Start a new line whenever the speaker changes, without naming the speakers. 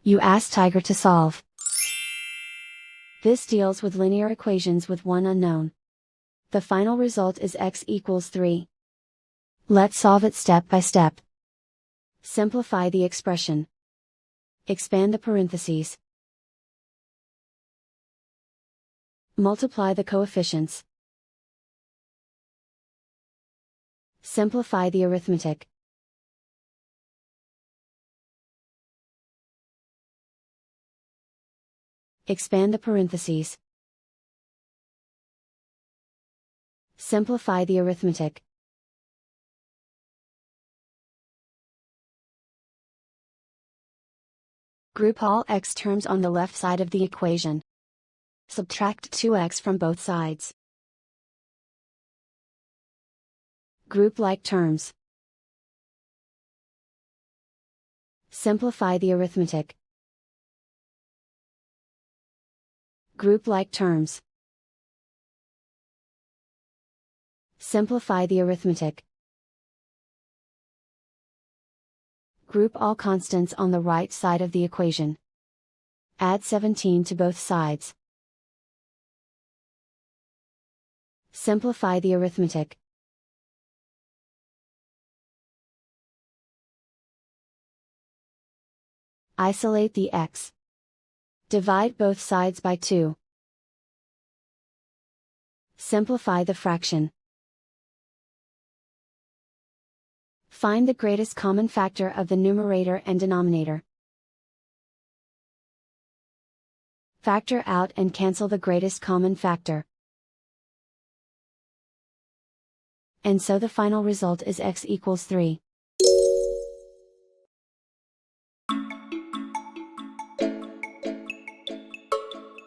You ask Tiger to solve. This deals with linear equations with one unknown. The final result is x equals 3. Let's solve it step by step. Simplify the expression. Expand the parentheses. Multiply the coefficients. Simplify the arithmetic. Expand the parentheses. Simplify the arithmetic. Group all x terms on the left side of the equation. Subtract 2x from both sides. Group like terms. Simplify the arithmetic. Group like terms. Simplify the arithmetic. Group all constants on the right side of the equation. Add 17 to both sides. Simplify the arithmetic. Isolate the x. Divide both sides by 2. Simplify the fraction. Find the greatest common factor of the numerator and denominator. Factor out and cancel the greatest common factor. And so the final result is x equals 3.